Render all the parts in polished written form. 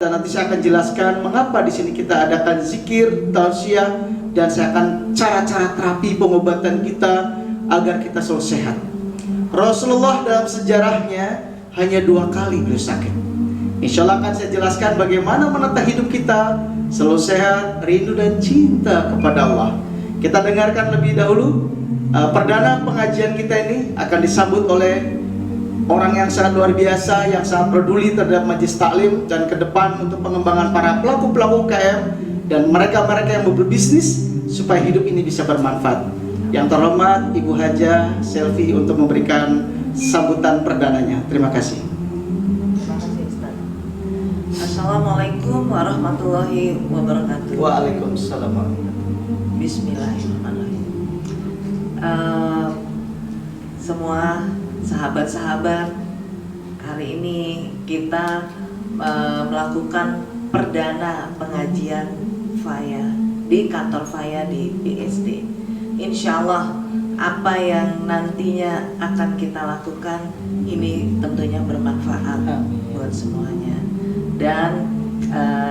Dan nanti saya akan jelaskan mengapa di sini kita adakan zikir, tausiah, dan saya akan cara-cara terapi pengobatan kita agar kita selalu sehat. Rasulullah dalam sejarahnya hanya 2 kali beliau sakit. Insya Allah akan saya jelaskan bagaimana menata hidup kita selalu sehat, rindu dan cinta kepada Allah. Kita dengarkan lebih dahulu perdana pengajian kita ini akan disambut oleh orang yang sangat luar biasa, yang sangat peduli terhadap Majelis Taklim dan ke depan untuk pengembangan para pelaku-pelaku UKM dan mereka-mereka yang mau berbisnis supaya hidup ini bisa bermanfaat. Yang terhormat Ibu Haja Selvi untuk memberikan sambutan perdananya. Terima kasih. Terima kasih Ustaz. Assalamualaikum warahmatullahi wabarakatuh. Waalaikumsalam. Bismillahirrahmanirrahim. Semua sahabat-sahabat, hari ini kita melakukan perdana pengajian Faya di kantor Faya di BSD. Insya Allah apa yang nantinya akan kita lakukan ini tentunya bermanfaat buat semuanya. Dan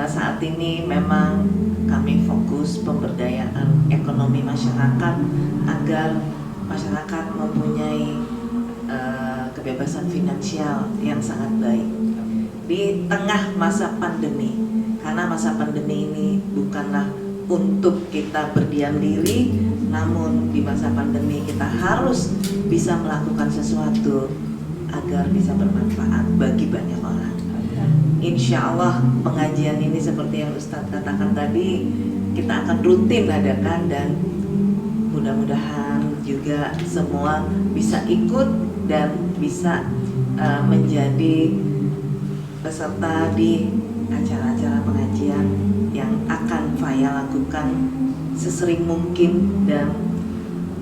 saat ini memang kami fokus pemberdayaan ekonomi masyarakat agar masyarakat mempunyai kebebasan finansial yang sangat baik di tengah masa pandemi, karena masa pandemi ini bukanlah untuk kita berdiam diri, namun di masa pandemi kita harus bisa melakukan sesuatu agar bisa bermanfaat bagi banyak orang. Insya Allah pengajian ini seperti yang Ustadz katakan tadi, kita akan rutin adakan dan mudah-mudahan juga semua bisa ikut dan bisa menjadi peserta di acara-acara pengajian yang akan Faya lakukan sesering mungkin. Dan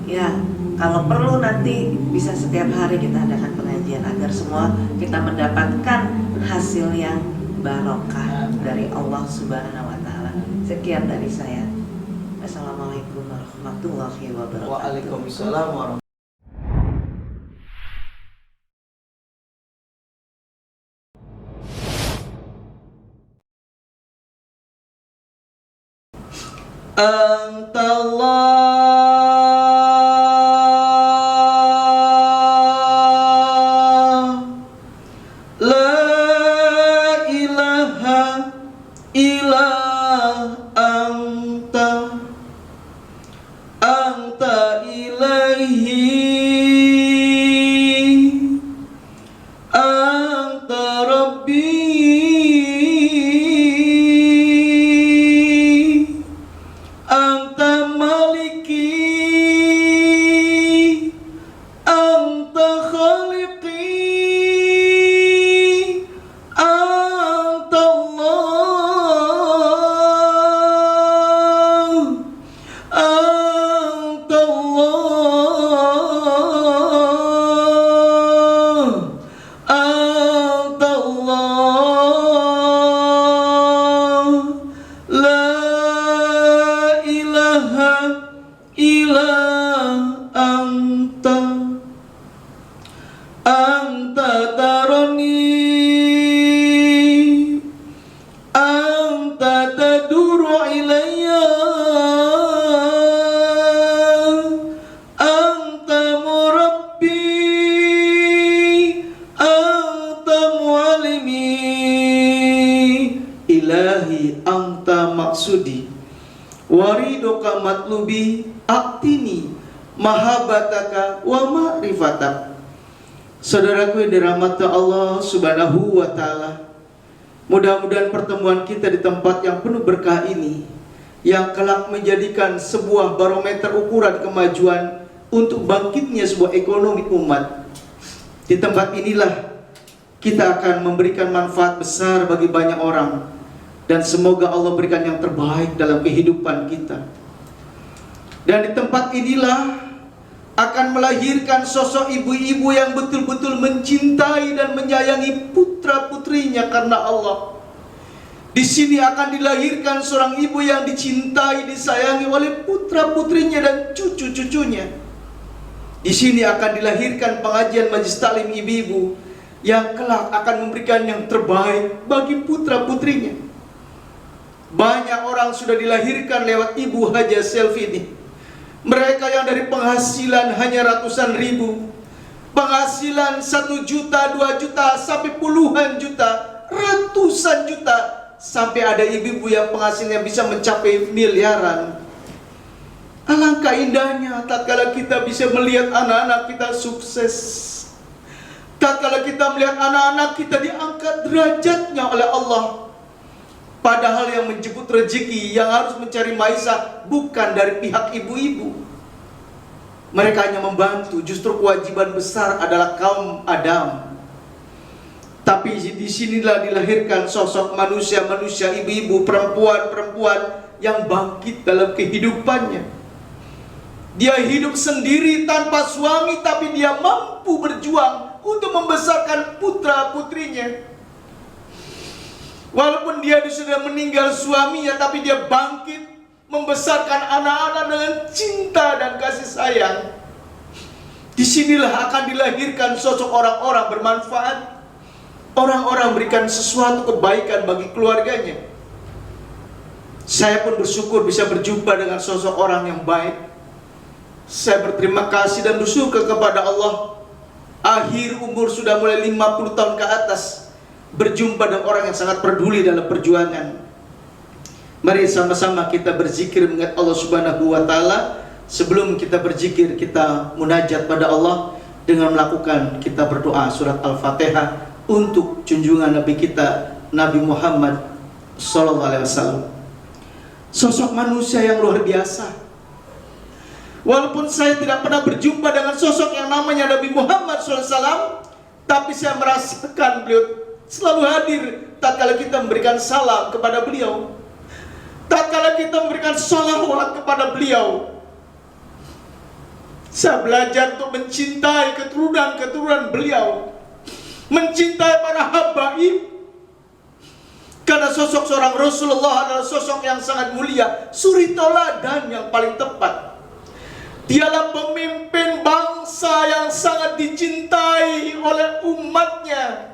ya kalau perlu nanti bisa setiap hari kita adakan pengajian agar semua kita mendapatkan hasil yang barokah dari Allah Subhanahu wa Ta'ala. Sekian dari saya. Assalamualaikum warahmatullahi wabarakatuh. Waalaikumsalam warahmatullahi. Antallah la ilaha illa anta ilaihi anta rabbi anta maliki anta khaliqi anta Allah anta Allah anta Allah la ilaha illa anta tarani anta taduru ilayya anta murabbi anta muallimi ilahi anta maksudi wariduka matlubi aktini mahabbataka wa ma'rifatak. Saudaraku yang dirahmati Allah Subhanahu wa Ta'ala, mudah-mudahan pertemuan kita di tempat yang penuh berkah ini yang kelak menjadikan sebuah barometer ukuran kemajuan untuk bangkitnya sebuah ekonomi umat. Di tempat inilah kita akan memberikan manfaat besar bagi banyak orang, dan semoga Allah berikan yang terbaik dalam kehidupan kita. Dan di tempat inilah akan melahirkan sosok ibu-ibu yang betul-betul mencintai dan menyayangi putra-putrinya karena Allah. Di sini akan dilahirkan seorang ibu yang dicintai, disayangi oleh putra-putrinya dan cucu-cucunya. Di sini akan dilahirkan pengajian Majelis Taklim ibu-ibu yang kelak akan memberikan yang terbaik bagi putra-putrinya. Banyak orang sudah dilahirkan lewat ibu Haja Selvi ini. Mereka yang dari penghasilan hanya ratusan ribu, penghasilan 1 juta, 2 juta, sampai puluhan juta, ratusan juta, sampai ada ibu-ibu yang penghasilnya bisa mencapai miliaran. Alangkah indahnya tatkala kita bisa melihat anak-anak kita sukses, tatkala kita melihat anak-anak kita diangkat derajatnya oleh Allah. Padahal yang menjemput rezeki, yang harus mencari maisha bukan dari pihak ibu-ibu. Mereka hanya membantu, justru kewajiban besar adalah kaum Adam. Tapi disinilah dilahirkan sosok manusia-manusia, ibu-ibu, perempuan-perempuan yang bangkit dalam kehidupannya. Dia hidup sendiri tanpa suami, tapi dia mampu berjuang untuk membesarkan putra-putrinya. Walaupun dia sudah meninggal suaminya, tapi dia bangkit membesarkan anak-anak dengan cinta dan kasih sayang. Disinilah akan dilahirkan sosok orang-orang bermanfaat. Orang-orang berikan sesuatu kebaikan bagi keluarganya. Saya pun bersyukur bisa berjumpa dengan sosok orang yang baik. Saya berterima kasih dan bersyukur kepada Allah. Akhir umur sudah mulai 50 tahun ke atas, berjumpa dengan orang yang sangat peduli dalam perjuangan. Mari sama-sama kita berzikir mengingat Allah Subhanahu wa taala. Sebelum kita berzikir, kita munajat pada Allah dengan melakukan kita berdoa surat Al-Fatihah untuk junjungan Nabi kita, Nabi Muhammad sallallahu alaihi wasallam. Sosok manusia yang luar biasa. Walaupun saya tidak pernah berjumpa dengan sosok yang namanya Nabi Muhammad sallallahu alaihi wasallam, tapi saya merasakan beliau selalu hadir tatkala kita memberikan salam kepada beliau, tatkala kita memberikan sholawat kepada beliau. Saya belajar untuk mencintai keturunan-keturunan beliau, mencintai para habaib, karena sosok seorang Rasulullah adalah sosok yang sangat mulia, suri teladan yang paling tepat. Dialah pemimpin bangsa yang sangat dicintai oleh umatnya.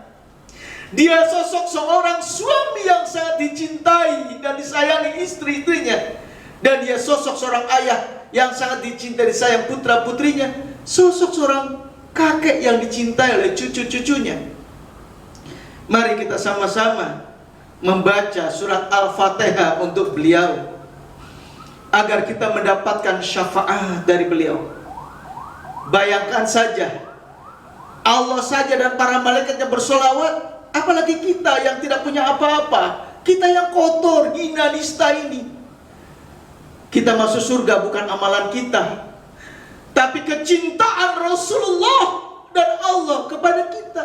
Dia sosok seorang suami yang sangat dicintai dan disayangi istri-istrinya. Dan dia sosok seorang ayah yang sangat dicintai dan disayang putra-putrinya. Sosok seorang kakek yang dicintai oleh cucu-cucunya. Mari kita sama-sama membaca surat Al-Fatihah untuk beliau, agar kita mendapatkan syafaat dari beliau. Bayangkan saja, Allah saja dan para malaikatnya bersolawat, apalagi kita yang tidak punya apa-apa, kita yang kotor, hina, nista ini. Kita masuk surga bukan amalan kita, tapi kecintaan Rasulullah dan Allah kepada kita.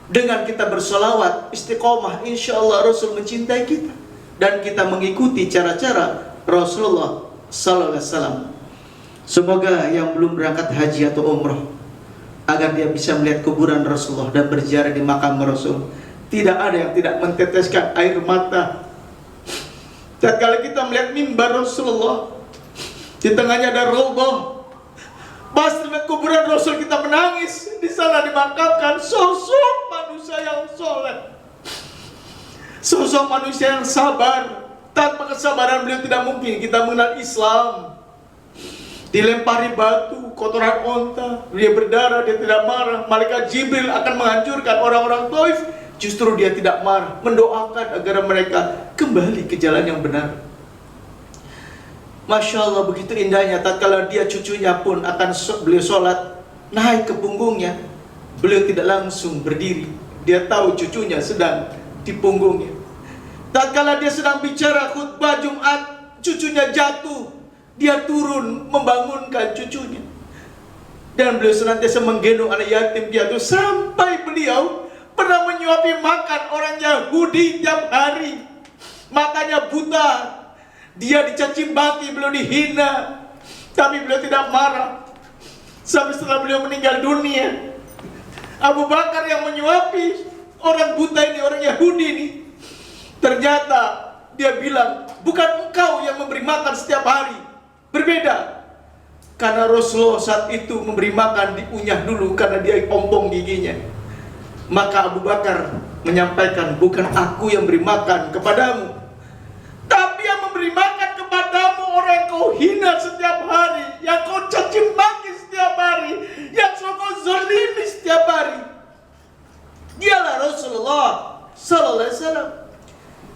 Dengan kita bersolawat, istiqomah, insya Allah Rasul mencintai kita, dan kita mengikuti cara-cara Rasulullah sallallahu alaihi wasallam. Semoga yang belum berangkat haji atau umrah, agar dia bisa melihat kuburan Rasulullah dan berziarah di makam Rasul. Tidak ada yang tidak menteteskan air mata tatkala kita melihat mimbar Rasulullah, di tengahnya ada raudhah. Pas dengan kuburan Rasul kita menangis. Di sana dimakamkan sosok manusia yang soleh, sosok manusia yang sabar. Tanpa kesabaran beliau tidak mungkin kita mengenal Islam. Dilempari batu, kotoran onta, dia berdarah, dia tidak marah. Malaikat Jibril akan menghancurkan orang-orang Taif, justru dia tidak marah, mendoakan agar mereka kembali ke jalan yang benar. Masya Allah, begitu indahnya tatkala dia cucunya pun akan beliau sholat, naik ke punggungnya, beliau tidak langsung berdiri. Dia tahu cucunya sedang di punggungnya. Tatkala dia sedang bicara khutbah Jumat, cucunya jatuh, dia turun membangunkan cucunya. Dan beliau senantiasa menggendong anak yatim piatu, sampai beliau pernah menyuapi makan orang Yahudi tiap hari. Matanya buta, dia dicaci maki, beliau dihina, tapi beliau tidak marah. Sampai setelah beliau meninggal dunia, Abu Bakar yang menyuapi orang buta ini, orang Yahudi ini, ternyata dia bilang, bukan engkau yang memberi makan setiap hari. Berbeda, karena Rasulullah saat itu memberi makan, dikunyah dulu karena dia ompong giginya. Maka Abu Bakar menyampaikan, bukan aku yang beri makan kepadamu, tapi yang memberi makan kepadamu orang yang kau hina setiap hari, yang kau caci maki setiap hari, yang kau zalimi setiap hari. Dialah Rasulullah sallallahu alaihi wasallam.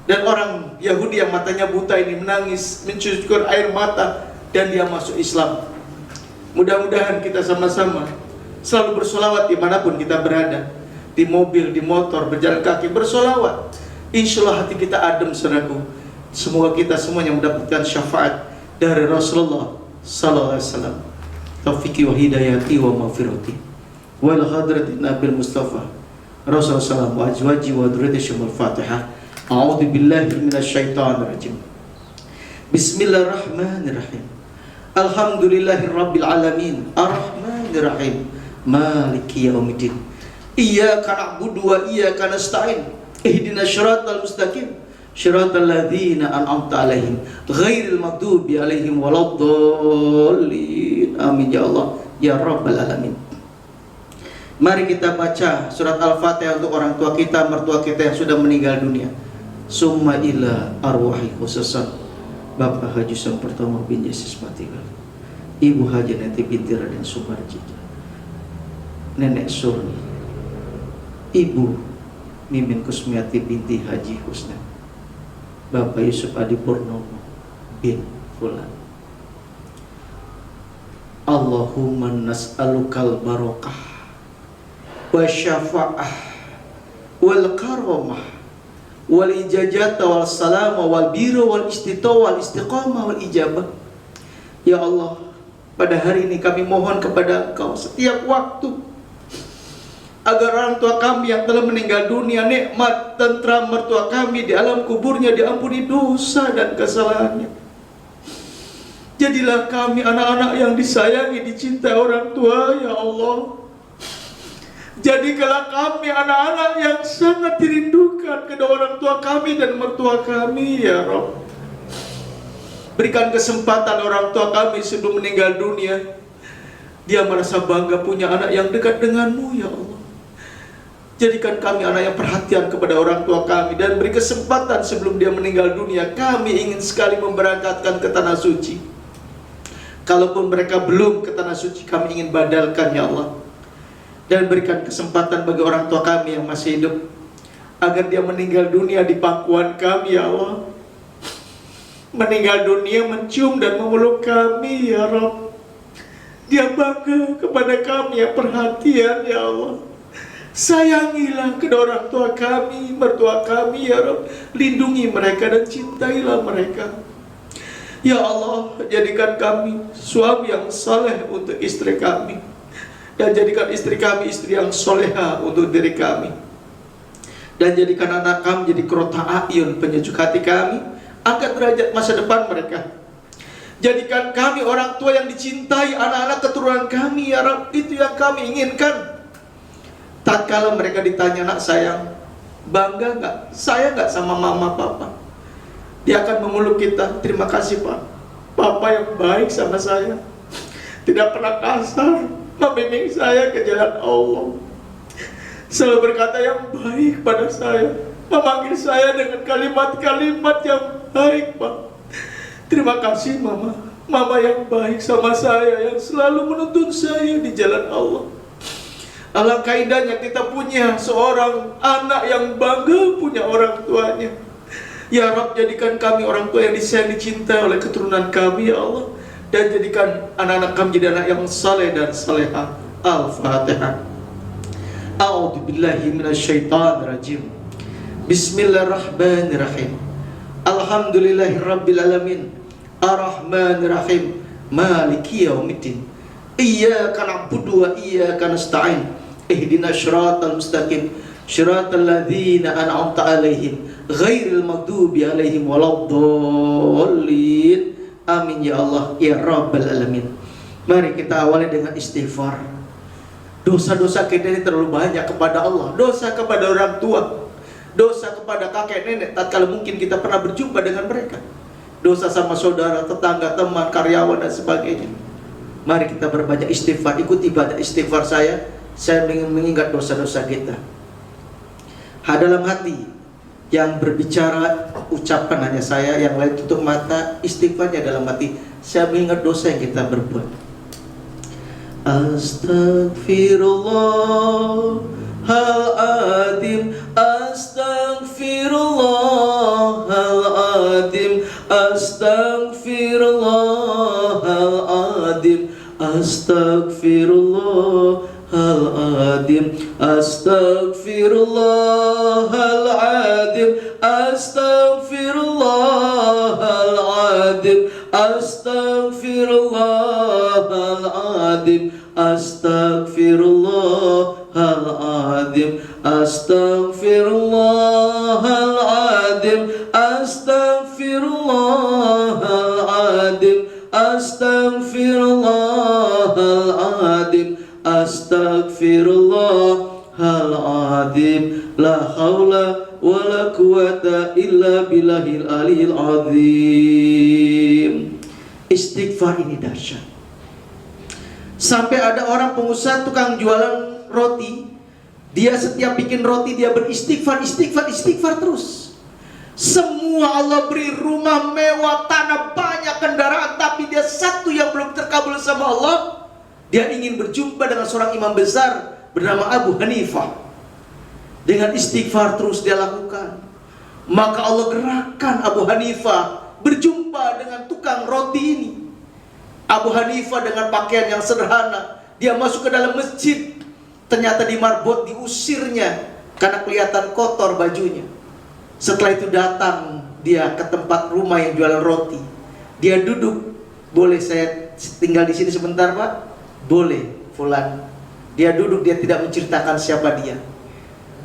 Dan orang Yahudi yang matanya buta ini menangis, mencucurkan air mata, dan dia masuk Islam. Mudah-mudahan kita sama-sama selalu bersolawat dimanapun kita berada, di mobil, di motor, berjalan kaki, bersolawat. Insya Allah hati kita adem, saudaraku. Semoga kita semuanya mendapatkan syafaat dari Rasulullah sallallahu alaihi wasallam. Taufiqi wa hidayati wa maghfirati wal hadratin Nabil Mustafa Rasulullah sallallahu wa azwaji wa dzurriyyati syamul Fatihah. A'udzu billahi minasyaitonir rajim. Bismillahirrahmanirrahim. Alhamdulillahirabbil alamin. Arrahmanirrahim. Maliki yaumiddin. Iyyaka na'budu wa iyyaka nasta'in. Ihdinas siratal mustaqim. Shiratal ladzina an'amta 'alaihim ghairil maghdubi 'alaihim waladdallin. Amin ya Allah ya rabbal alamin. Mari kita baca surat Al-Fatihah untuk orang tua kita, mertua kita yang sudah meninggal dunia. Summa ila arwahi khususan Bapak Haji Pertama bin Yesus Patigal, Ibu Haji Neti binti Raden Sumarji, Nenek Surni, Ibu Mimin Kusmiati binti Haji Husna, Bapak Yusuf Adi Purnomo bin Fulan. Allahumma nas'alukal barokah wa syafa'ah wal karamah wal ijajata wal salama wal bira wal istita wal istiqamah wal ijabah. Ya Allah, pada hari ini kami mohon kepada Engkau setiap waktu agar orang tua kami yang telah meninggal dunia, nikmat tentram mertua kami di alam kuburnya diampuni dosa dan kesalahannya. Jadilah kami anak-anak yang disayangi, dicintai orang tua, ya Allah. Jadikanlah kami anak-anak yang sangat dirindukan kedua orang tua kami dan mertua kami, ya Rabb. Berikan kesempatan orang tua kami sebelum meninggal dunia, dia merasa bangga punya anak yang dekat denganmu, ya Allah. Jadikan kami anak yang perhatian kepada orang tua kami, dan beri kesempatan sebelum dia meninggal dunia, kami ingin sekali memberangkatkan ke Tanah Suci. Kalaupun mereka belum ke Tanah Suci, kami ingin badalkan, ya Allah. Dan berikan kesempatan bagi orang tua kami yang masih hidup, agar dia meninggal dunia di pangkuan kami, ya Allah. Meninggal dunia mencium dan memeluk kami, ya Rabb. Dia bangga kepada kami yang perhatian, ya Allah. Sayangilah kedua orang tua kami, mertua kami, ya Rabb. Lindungi mereka dan cintailah mereka. Ya Allah, jadikan kami suami yang saleh untuk istri kami, dan jadikan istri kami istri yang soleha untuk diri kami, dan jadikan anak kami jadi qurrata a'yun, penyejuk hati kami. Angkat derajat masa depan mereka. Jadikan kami orang tua yang dicintai anak-anak keturunan kami, ya Rabb. Itu yang kami inginkan. Tatkala mereka ditanya, nak sayang, bangga nggak, sayang nggak sama mama papa, dia akan memeluk kita. Terima kasih Pak, Papa yang baik sama saya, tidak pernah kasar, membimbing saya ke jalan Allah, selalu berkata yang baik pada saya, memanggil saya dengan kalimat-kalimat yang baik, Pak. Terima kasih Mama, Mama yang baik sama saya, yang selalu menuntun saya di jalan Allah. Alangkah indahnya kita punya seorang anak yang bangga punya orang tuanya. Ya Rabb, jadikan kami orang tua yang disayang, dicintai oleh keturunan kami, ya Allah. Dan jadikan anak-anak kami jadi anak yang saleh dan salehah. Al-Fatihah. A'udzu billahi minasyaitonir rajim. Bismillahirrahmanirrahim. Alhamdulillahirabbil alamin. Arrahmanirrahim. Maliki yaumiddin. Iyyaka na'budu wa iyyaka nasta'in. Ihdinas siratal mustaqim. Shiratal ladzina an'amta 'alaihim ghairil maghdubi 'alaihim waladdallin. Amin ya Allah ya rabbal alamin. Mari kita awali dengan istighfar. Dosa-dosa kita ini terlalu banyak kepada Allah. Dosa kepada orang tua, dosa kepada kakek nenek tatkala mungkin kita pernah berjumpa dengan mereka, dosa sama saudara, tetangga, teman, karyawan dan sebagainya. Mari kita berbanyak istighfar. Ikuti ibadah istighfar saya ingin mengingat dosa-dosa kita. Dalam hati yang berbicara ucapan hanya saya, yang lain tutup mata, istighfarnya dalam hati. Saya mengingat dosa yang kita berbuat. Astaghfirullahaladzim, astaghfirullahaladzim, astaghfirullahaladzim, astaghfirullahaladzim, astaghfirullahaladzim, astaghfirullahaladzim, astaghfirullahaladzim, astaghfirullahaladzim, astaghfirullahaladzim, astaghfirullahaladzim, astaghfirullahaladzim, astaghfirullahaladzim, la haula wa la quwata illa billahil aliyil azim. Istighfar ini dahsyat. Sampai ada orang pengusaha tukang jualan roti, dia setiap bikin roti dia beristighfar, istighfar terus. Semua Allah beri rumah mewah, tanah banyak, kendaraan, tapi dia satu yang belum terkabul sama Allah. Dia ingin berjumpa dengan seorang imam besar bernama Abu Hanifah. Dengan istighfar terus dia lakukan. Maka Allah gerakkan Abu Hanifah berjumpa dengan tukang roti ini. Abu Hanifah dengan pakaian yang sederhana, dia masuk ke dalam masjid. Ternyata di marbot diusirnya karena kelihatan kotor bajunya. Setelah itu datang dia ke tempat rumah yang jualan roti. Dia duduk. Boleh saya tinggal di sini sebentar, Pak? Boleh, fulan. Dia duduk, dia tidak menceritakan siapa dia.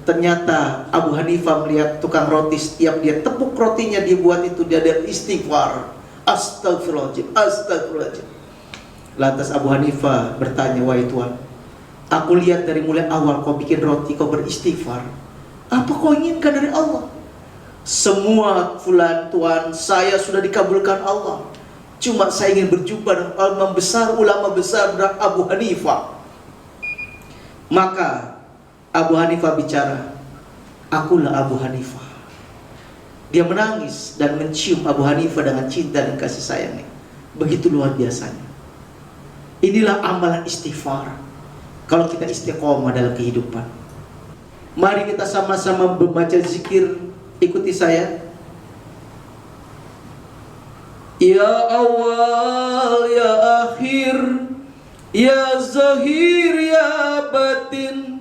Ternyata Abu Hanifah melihat tukang roti, setiap dia tepuk rotinya dibuat itu, dia ada istighfar. Astagfirullahaladzim, astagfirullahaladzim. Lantas Abu Hanifah bertanya, wahai Tuhan, aku lihat dari mulai awal kau bikin roti, kau beristighfar. Apa kau inginkan dari Allah? Semua fulan Tuhan, saya sudah dikabulkan Allah. Cuma saya ingin berjumpa dengan ulama besar Abu Hanifah. Maka Abu Hanifah bicara, akulah Abu Hanifah. Dia menangis dan mencium Abu Hanifah dengan cinta dan kasih sayangnya. Begitu luar biasanya. Inilah amalan istighfar. Kalau kita istiqomah dalam kehidupan. Mari kita sama-sama membaca zikir. Ikuti saya. Ya awal, ya akhir, ya zahir, ya batin,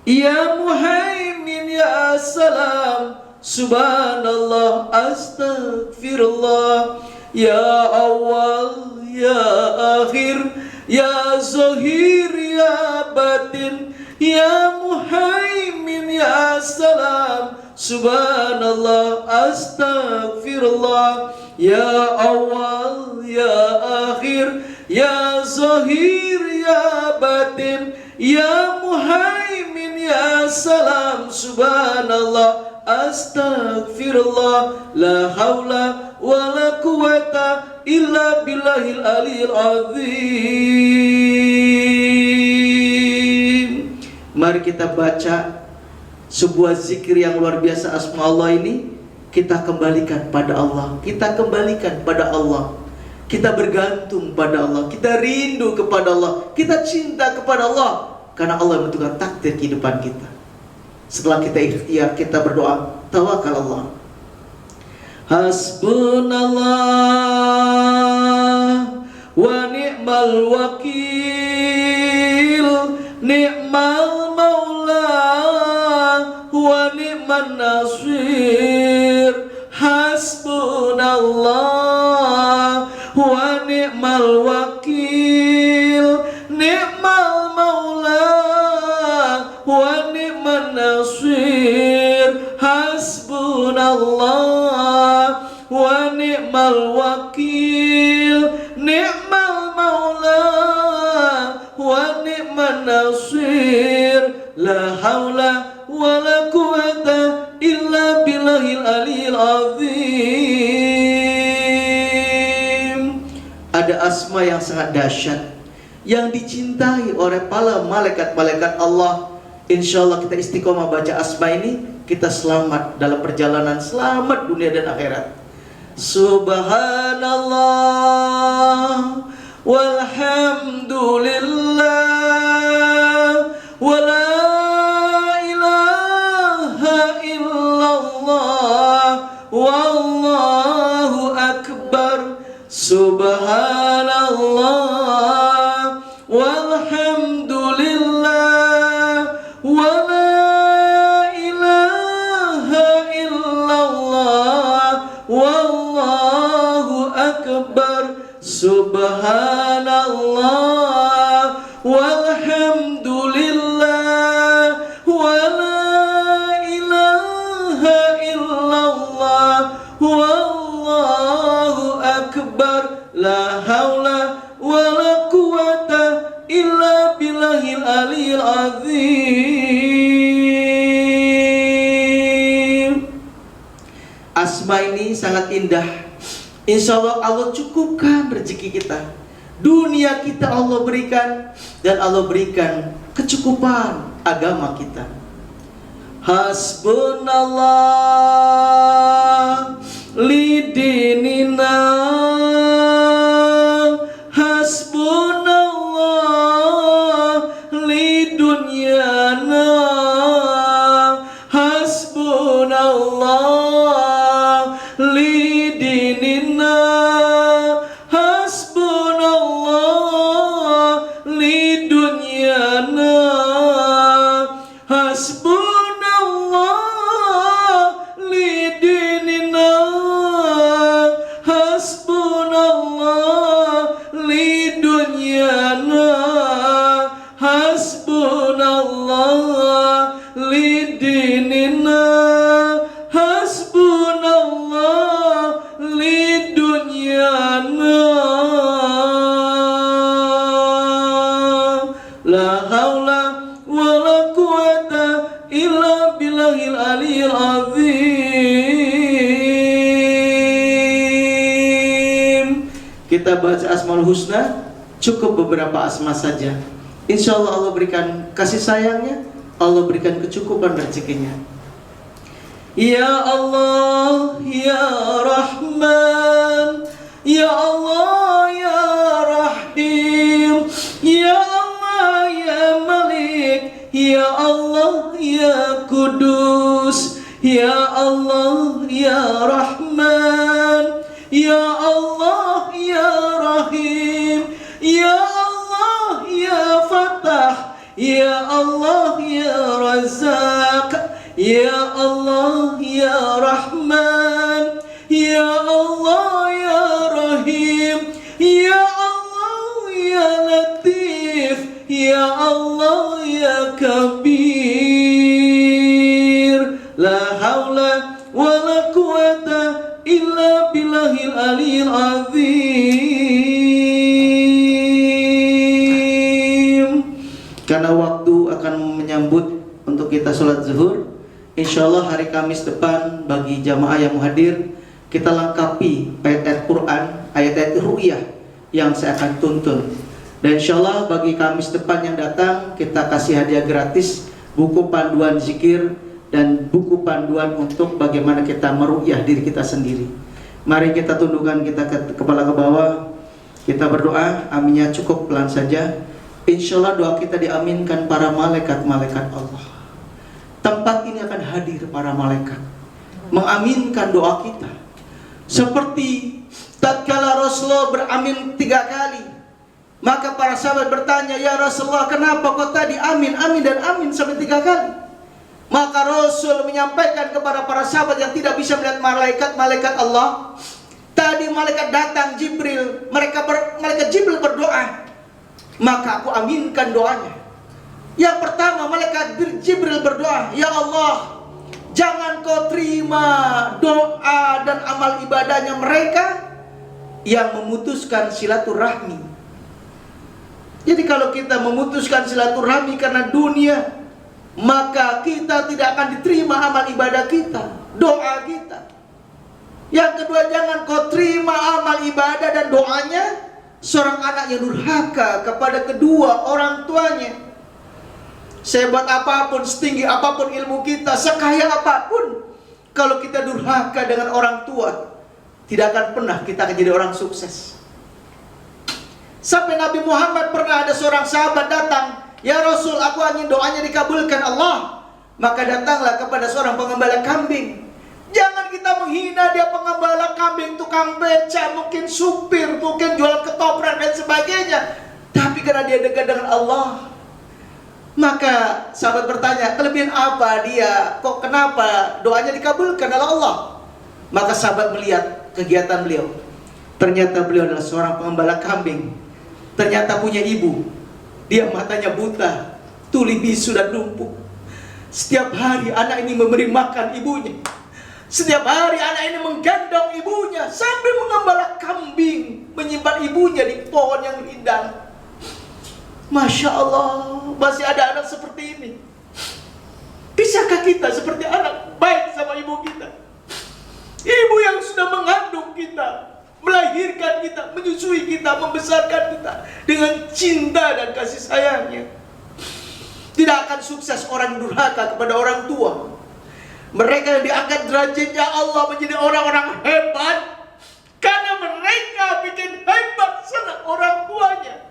ya muhaimin, ya salam, subhanallah, astagfirullah. Ya awal, ya akhir, ya zahir, ya batin, ya muhaimin, ya salam, subhanallah, astagfirullah. Ya awal, ya akhir, ya zahir, ya batin, ya muhaimin, ya salam, subhanallah, astagfirullah. La haula wa la quwata illa billahil aliyil azim. Mari kita baca sebuah zikir yang luar biasa, asma Allah ini. Kita kembalikan pada Allah. Kita kembalikan pada Allah. Kita bergantung pada Allah. Kita rindu kepada Allah. Kita cinta kepada Allah. Karena Allah yang menentukan takdir kehidupan kita. Setelah kita ikhtiar, kita berdoa, tawakal Allah. Hasbunallah wa ni'mal wakil, ni'mal maula wa ni'man nasir. Hasbunallah wa ni'mal wakil, ni'mal maula wa ni'man nasir. Hasbunallah wa ni'mal wakil, ni'mal maula wa ni'man nasir. La haula wa la quwata illa billahil aliyil azim. Ada asma yang sangat dahsyat yang dicintai oleh para malaikat-malaikat Allah. Insya Allah kita istiqomah baca asma ini, kita selamat dalam perjalanan, selamat dunia dan akhirat. Subhanallah walhamdulillah wala ilaha illallah wallahu akbar. Subhanallah walhamdulillah wala ilaha illallah wallahu akbar. Subhanallah walhamdulillah wala ilaha illallah wallahu akbar. La haula wala quwata illa billahil aliyil azim. Asma ini sangat indah. Insya Allah Allah cukupkan rezeki kita. Dunia kita Allah berikan, dan Allah berikan kecukupan agama kita. Hasbunallah lidinina, hasbunallah lidunyana, hasbunallah lidinina, hasbunallah lidunyana, hasbunallah lidinina, hasbunallah lidunyana, hasbunallah lidinina, hasbunallah lidunyana. La haula wala quwata illa billahil aliyil azim. Kita baca Asmaul Husna, cukup beberapa asma saja. Insya Allah Allah berikan kasih sayangnya, Allah berikan kecukupan rezekinya. Ya Allah, Ya Rahman, Ya Allah, Ya Rahim, Ya Allah, Ya Malik, Ya Allah, Ya Kudus, Ya Allah, Ya Rahman, Ya Allah, Ya Rahim, Ya Allah, Ya Fatah, Ya Allah, Ya Razak, Ya Allah, Ya Rahman, Ya Allah, Ya Rahim, Ya Allah, Ya Latif, Ya Allah, Ya Kabir. La haula wala quwata illa billahil aliyil azim. Karena waktu akan menyambut untuk kita sholat zuhur, insya Allah hari Kamis depan bagi jamaah yang hadir, kita lengkapi ayat-ayat Quran, ayat-ayat ru'yah yang saya akan tuntun. Dan insya Allah bagi Kamis depan yang datang, kita kasih hadiah gratis, buku panduan zikir dan buku panduan untuk bagaimana kita meru'yah diri kita sendiri. Mari kita tundukkan kita kepala ke bawah, kita berdoa. Aminnya cukup pelan saja. Insya Allah doa kita diaminkan para malaikat-malaikat Allah. Tempat ini akan hadir para malaikat mengaminkan doa kita. Seperti tatkala Rasulullah beramin 3 kali, maka para sahabat bertanya, ya Rasulullah, kenapa kau tadi amin, amin dan amin sampai 3 kali? Maka Rasul menyampaikan kepada para sahabat yang tidak bisa melihat malaikat Allah, tadi malaikat datang Jibril, malaikat Jibril berdoa, maka aku aminkan doanya. Yang pertama malaikat Jibril berdoa, ya Allah, jangan kau terima doa dan amal ibadahnya mereka yang memutuskan silaturahmi. Jadi kalau kita memutuskan silaturahmi karena dunia, maka kita tidak akan diterima amal ibadah kita, doa kita. Yang kedua, jangan kau terima amal ibadah dan doanya seorang anak yang durhaka kepada kedua orang tuanya. sehebat apapun, setinggi apapun ilmu kita, sekaya apapun, kalau kita durhaka dengan orang tua, tidak akan pernah kita akan jadi orang sukses. Sampai Nabi Muhammad pernah ada seorang sahabat datang, "Ya Rasul, aku ingin doanya dikabulkan Allah." Maka datanglah kepada seorang pengembala kambing. Jangan kita menghina dia pengembala kambing, tukang beca, mungkin supir, mungkin jual ketoprak dan sebagainya. Tapi karena dia dekat dengan Allah, maka sahabat bertanya, kelebihan apa dia? Kok kenapa doanya dikabulkan oleh Allah? Maka sahabat melihat kegiatan beliau. Ternyata beliau adalah seorang pengembala kambing. Ternyata punya ibu. Dia matanya buta, tuli bisu dan lumpuh. Setiap hari anak ini memberi makan ibunya. Setiap hari anak ini menggendong ibunya sambil mengembala kambing, menyimpan ibunya di pohon yang rindang. Masya Allah, masih ada anak seperti ini. Bisakah kita seperti anak baik sama ibu kita? Ibu yang sudah mengandung kita, melahirkan kita, menyusui kita, membesarkan kita dengan cinta dan kasih sayangnya. Tidak akan sukses orang durhaka kepada orang tua. Mereka yang diangkat derajatnya Allah menjadi orang-orang hebat karena mereka bikin hebat senang orang tuanya,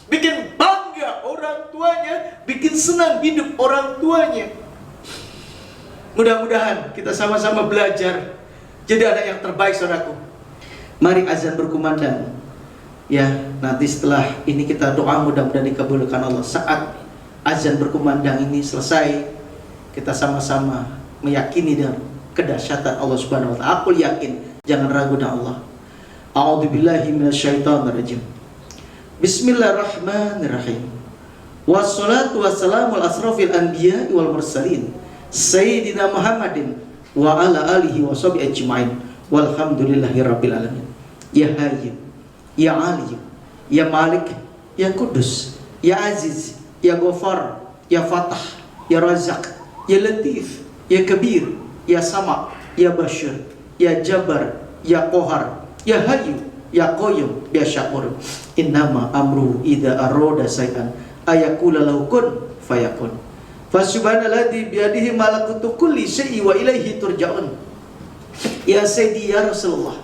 bikin bangga orang tuanya, bikin senang hidup orang tuanya. Mudah-mudahan kita sama-sama belajar jadi anak yang terbaik, saudaraku. Mari azan berkumandang. Ya, nanti setelah ini kita doa mudah-mudahan dikabulkan Allah. Saat azan berkumandang ini selesai, kita sama-sama meyakini dengan kedahsyatan Allah Subhanahu wa taala. Aku yakin, jangan ragu dengan Allah. A'udzubillahi minasyaitonirrajim. Bismillahirrahmanirrahim. Wassalatu wassalamu ala asrofil anbiya wal mursalin Sayyidina Muhammadin wa ala alihi wa sahbihi ajma'in. Walhamdulillahi rabbil alamin. Ya Hayy, Ya Ali, Ya Malik, Ya Kudus, Ya Aziz, Ya Ghafar, Ya Fatah, Ya Razak, Ya Latif, Ya Kabir, Ya Sama, Ya Bashir, Ya Jabbar, Ya Qahar, Ya Hayy, Ya Qayyum, Ya Syakur. Innama amru idza arada syai'an ayaqula lahu kun fayakun. Fasubhanalladzi biyadihi malakutu kulli syai'in wa ilaihi turja'un. Ya Sayyidi ya Rasulullah,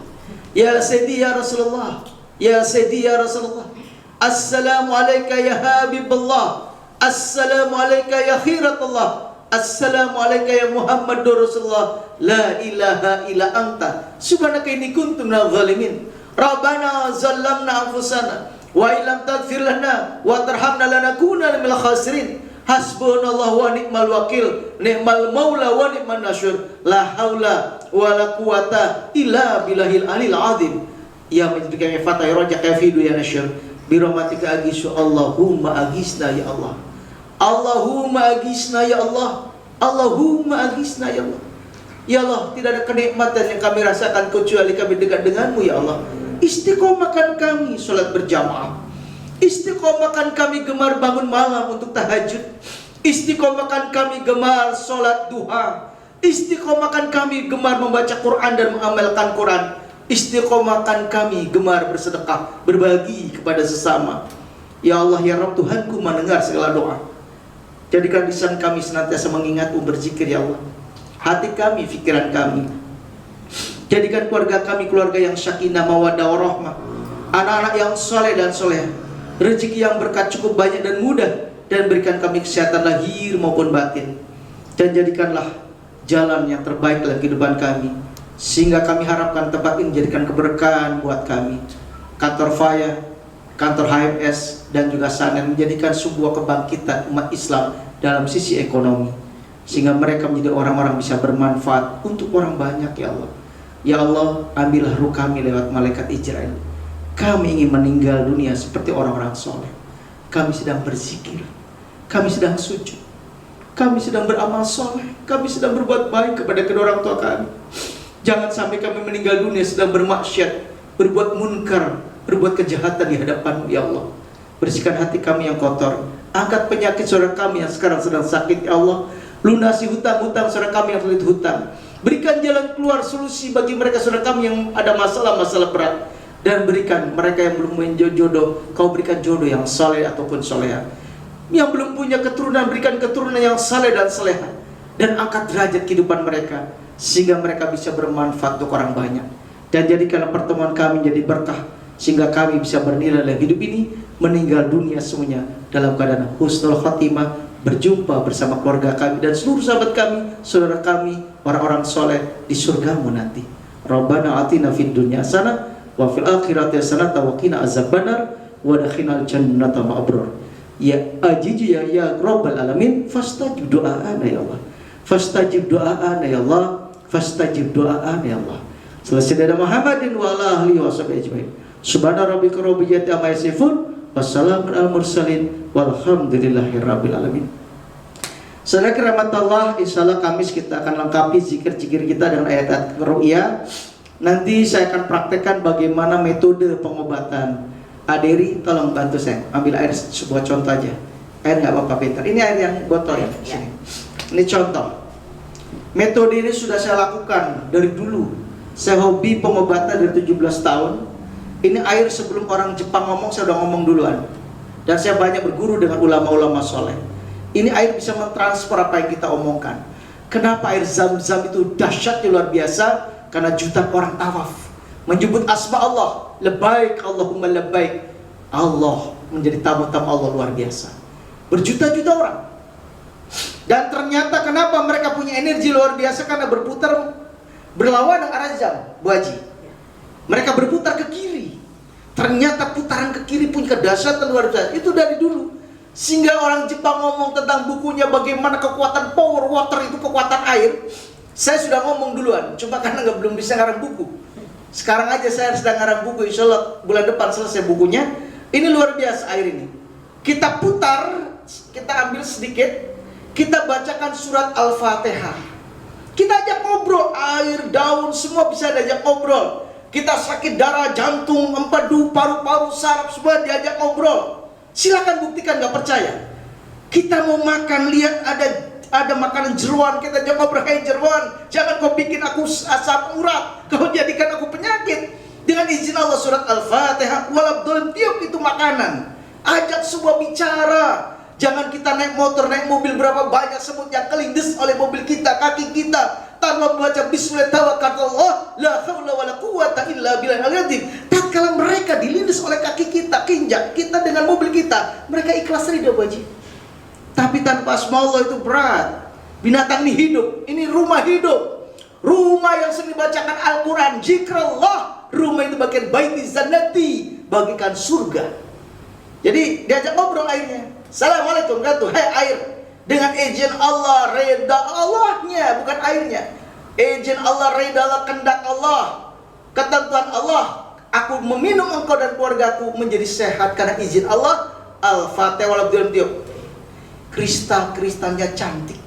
Ya Sayyidi ya Rasulullah, Ya Sayyidi ya Rasulullah. Assalamu alayka ya Habiballah, Assalamu alayka ya Khiratullah, Assalamu alayka ya Muhammadur Rasulullah. La ilaha illa anta subhanaka inni kuntu minadh dhalimin. Rabbana zallamna anfusana wa illam taghfir lana wa tarhamna lanakunanna minal khasirin. Hasbunallahu wa ni'mal wakil, ni'mal maula wa ni'man nasyur. La haula wa la quwata illa billahil alil azim. Ya majidika ya fatah ya rajak ya fidu ya nasyur. Birahmatika agisu, Allahumma agisna ya Allah. Allahumma agisna ya Allah. Allahumma agisna ya Allah. Ya Allah, tidak ada kenikmatan yang kami rasakan kecuali kami dekat denganmu ya Allah. Istiqomahkan kami sholat berjamaah. Istiqomahkan kami gemar bangun malam untuk tahajud. Istiqomahkan kami gemar sholat duha. Istiqomahkan kami gemar membaca Quran dan mengamalkan Quran. Istiqomahkan kami gemar bersedekah, berbagi kepada sesama. Ya Allah ya Rabb, Tuhanku mendengar segala doa. Jadikan lisan kami senantiasa mengingatmu, berzikir ya Allah. Hati kami, pikiran kami. Jadikan keluarga kami keluarga yang sakinah mawaddah warahmah. Anak-anak yang soleh dan soleh. Rezeki yang berkat cukup banyak dan mudah. Dan berikan kami kesehatan lahir maupun batin. Dan jadikanlah jalan yang terbaik dalam kehidupan kami, sehingga kami harapkan tempat ini menjadikan keberkahan buat kami. Kantor Faya, kantor HMS, dan juga Sanen menjadikan sebuah kebangkitan umat Islam dalam sisi ekonomi, sehingga mereka menjadi orang-orang bisa bermanfaat untuk orang banyak ya Allah. Ya Allah, ambillah ruh kami lewat malaikat Israel. Kami ingin meninggal dunia seperti orang-orang soleh. Kami sedang berzikir, kami sedang sujud, kami sedang beramal soleh, kami sedang berbuat baik kepada kedua orang tua kami. Jangan sampai kami meninggal dunia sedang bermaksiat, berbuat munkar, berbuat kejahatan di hadapan-Mu ya Allah. Bersihkan hati kami yang kotor. Angkat penyakit saudara kami yang sekarang sedang sakit ya Allah. Lunasi hutang-hutang saudara kami yang sulit hutang. Berikan jalan keluar, solusi bagi mereka saudara kami yang ada masalah-masalah berat. Dan berikan mereka yang belum menjodoh, Kau berikan jodoh yang soleh ataupun soleha. yang belum punya keturunan, berikan keturunan yang saleh dan saleha, dan angkat derajat kehidupan mereka sehingga mereka bisa bermanfaat untuk orang banyak. Dan jadikanlah pertemuan kami jadi berkah sehingga kami bisa bernilai dalam hidup ini, meninggal dunia semuanya dalam keadaan husnul khatimah, berjumpa bersama keluarga kami dan seluruh sahabat kami, saudara kami, orang-orang soleh di surgamu nanti. Rabbana atina fid dunya hasanah wa fil akhirati hasanah wa qina azabannar wa dakhinal jannata ma'abrar. Ya ajiju ya rabbal alamin, fastajib doa'ana ya Allah, fastajib doa'ana ya Allah, fastajib doa'ana ya Allah. Selesai dari Muhammadin wa ala alihi wa sahbihi ajmain. Subhana rabbika rabbil izzati amma yasifun, wassalamun alal mursalin, walhamdulillahirabbil alamin. Saudara keramat Allah, insyaallah Kamis kita akan lengkapi zikir-zikir kita dengan ayat-ayat ru'ya. Nanti saya akan praktekkan bagaimana metode pengobatan. Aderi, tolong bantu saya ambil air sebuah contoh aja. Air nggak apa-apa pintar. Ini air yang botol ya. Sini. Ini contoh. Metode ini sudah saya lakukan dari dulu. Saya hobi pengobatan dari 17 tahun. Ini air sebelum orang Jepang ngomong, saya udah ngomong duluan. Dan saya banyak berguru dengan ulama-ulama soleh. Ini air bisa mentransfer apa yang kita omongkan. Kenapa air zam-zam itu dahsyatnya luar biasa? Karena jutaan orang tawaf menyebut asma Allah, labbaik Allahumma labbaik. Allah menjadi tamu-tamu Allah luar biasa. Berjuta-juta orang. Dan ternyata kenapa mereka punya energi luar biasa? Karena berputar berlawanan arah jam, Bu Haji. Mereka berputar ke kiri. Ternyata putaran ke kiri punya kedahsyatan luar biasa. Itu dari dulu. Sehingga orang Jepang ngomong tentang bukunya bagaimana kekuatan power water itu kekuatan air. Saya sudah ngomong duluan, cuma karena belum bisa ngarang buku. Sekarang aja saya sedang ngarang buku, insya Allah bulan depan selesai bukunya. Ini luar biasa air ini. Kita putar, kita ambil sedikit, kita bacakan surat Al-Fatihah. Kita ajak ngobrol, air, daun, semua bisa diajak ngobrol. Kita sakit darah, jantung, empedu, paru-paru, saraf, semua diajak ngobrol. Silakan buktikan, nggak percaya. Kita mau makan, lihat ada makanan jeruan, kita ajak ngobrol, hey jeruan, jangan kau bikin aku asam urat, kau jadikan aku penyakit. Dengan izin Allah surat Al-Fatihah, walabdolin tiup itu makanan. Ajak semua bicara. Jangan kita naik motor, naik mobil berapa banyak semut yang kelindes oleh mobil kita, kaki kita. Tanpa membaca bismillah tawakkalullah, la haula wala quwata illa billahil azim. Tatkala mereka dilindes oleh kaki kita, kinjak kita dengan mobil kita, mereka ikhlas ridho baji. Tapi tanpa asma Allah itu berat. Binatang ini hidup, ini rumah hidup. Rumah yang sering dibacakan Al-Quran, zikrullah. Rumah itu bagian baiti zannati, bagikan surga. Jadi diajak ngobrol airnya. Assalamualaikum warahmatullahi wabarakatuh. Hai air, dengan izin Allah, reda Allahnya, bukan airnya. Izin Allah, reda Allah, kehendak Allah, ketentuan Allah. Aku meminum engkau dan keluargaku menjadi sehat karena izin Allah. Al-Fatihah walabdulillah. Kristal-kristalnya cantik.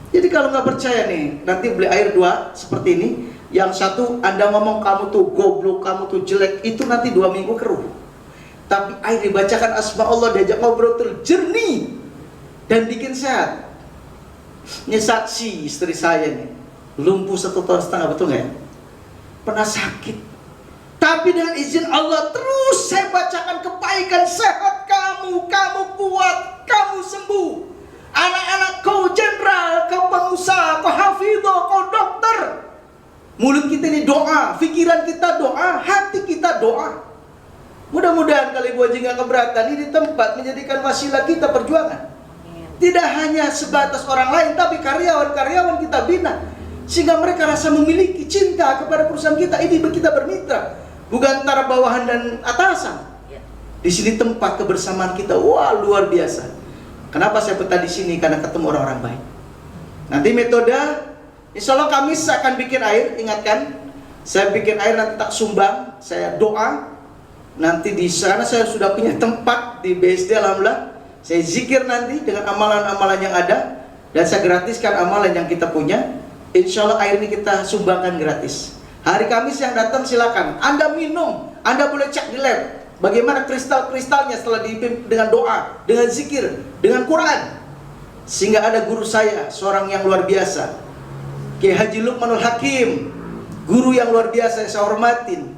Jadi kalau nggak percaya nih, nanti beli air dua seperti ini. Yang satu Anda ngomong kamu tuh goblok, kamu tuh jelek, itu nanti 2 minggu keruh. Tapi air dibacakan asma Allah, diajak ngobrol tuh jernih dan bikin sehat. Ini saksi istri saya nih, lumpuh 1,5 tahun, betul nggak ya? Pernah sakit. Tapi dengan izin Allah terus saya bacakan kebaikan, sehat kamu, kamu kuat, kamu sembuh. Anak-anak kau jenderal, kau pengusaha, kau hafidho, kau dokter. Mulut kita ini doa, pikiran kita doa, hati kita doa. Mudah-mudahan kali Bu Haji nggak keberatan, ini tempat menjadikan wasilah kita perjuangan. Tidak hanya sebatas orang lain, tapi karyawan-karyawan kita bina. Sehingga mereka rasa memiliki cinta kepada perusahaan kita. Ini kita bermitra, bukan antara bawahan dan atasan. Di sini tempat kebersamaan kita, wah luar biasa. Kenapa saya betah di sini? Karena ketemu orang-orang baik. Nanti metode, insya Allah Kamis saya akan bikin air, ingatkan. Saya bikin air nanti tak sumbang, saya doa. Nanti di sana saya sudah punya tempat di BSD, alhamdulillah. Saya zikir nanti dengan amalan-amalan yang ada, dan saya gratiskan amalan yang kita punya. Insya Allah air ini kita sumbangkan gratis. Hari Kamis yang datang silakan. Anda minum, Anda boleh cek di lab bagaimana kristal-kristalnya setelah dipimpin dengan doa, dengan zikir, dengan Quran. Sehingga ada guru saya, seorang yang luar biasa, Kiai Haji Luqmanul Hakim, guru yang luar biasa yang saya hormatin,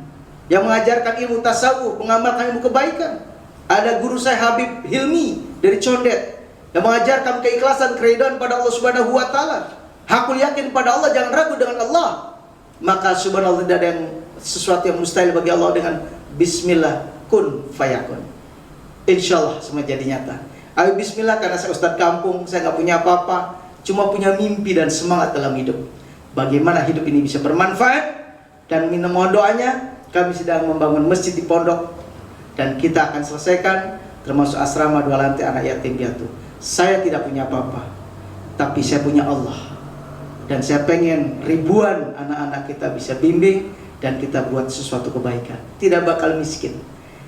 yang mengajarkan ilmu tasawuf, mengamalkan ilmu kebaikan. Ada guru saya Habib Hilmi, dari condet, yang mengajarkan keikhlasan, keridhaan pada Allah Subhanahu wa taala. Hakul yakin pada Allah, jangan ragu dengan Allah. Maka subhanallah, tidak ada yang sesuatu yang mustahil bagi Allah. Dengan bismillah kun fayakun, insyaallah semua jadi nyata. Ayo bismillah, karena saya ustadz kampung, saya nggak punya apa-apa, cuma punya mimpi dan semangat dalam hidup. Bagaimana hidup ini bisa bermanfaat, dan minta mohon doanya. Kami sedang membangun masjid di pondok, dan kita akan selesaikan, termasuk asrama 2 lantai anak yatim piatu. Saya tidak punya apa-apa, tapi saya punya Allah. Dan saya pengen ribuan anak-anak kita bisa bimbing, dan kita buat sesuatu kebaikan. Tidak bakal miskin.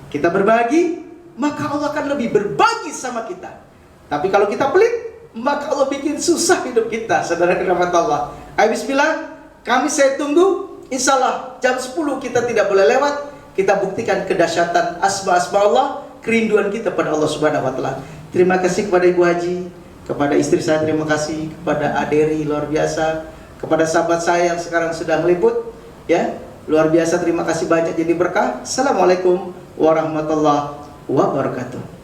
Kita berbagi, maka Allah akan lebih berbagi sama kita. Tapi kalau kita pelit, maka Allah bikin susah hidup kita. Saudara rahmat Allah. Ayo bismillah, saya tunggu. Insya Allah jam 10 kita tidak boleh lewat. Kita buktikan kedahsyatan asma-asma Allah, kerinduan kita pada Allah Subhanahu wa taala. Terima kasih kepada Ibu Haji, kepada istri saya terima kasih, kepada Aderi luar biasa, kepada sahabat saya yang sekarang sedang meliput, ya. Luar biasa, terima kasih banyak, jadi berkah. Assalamualaikum warahmatullahi wabarakatuh.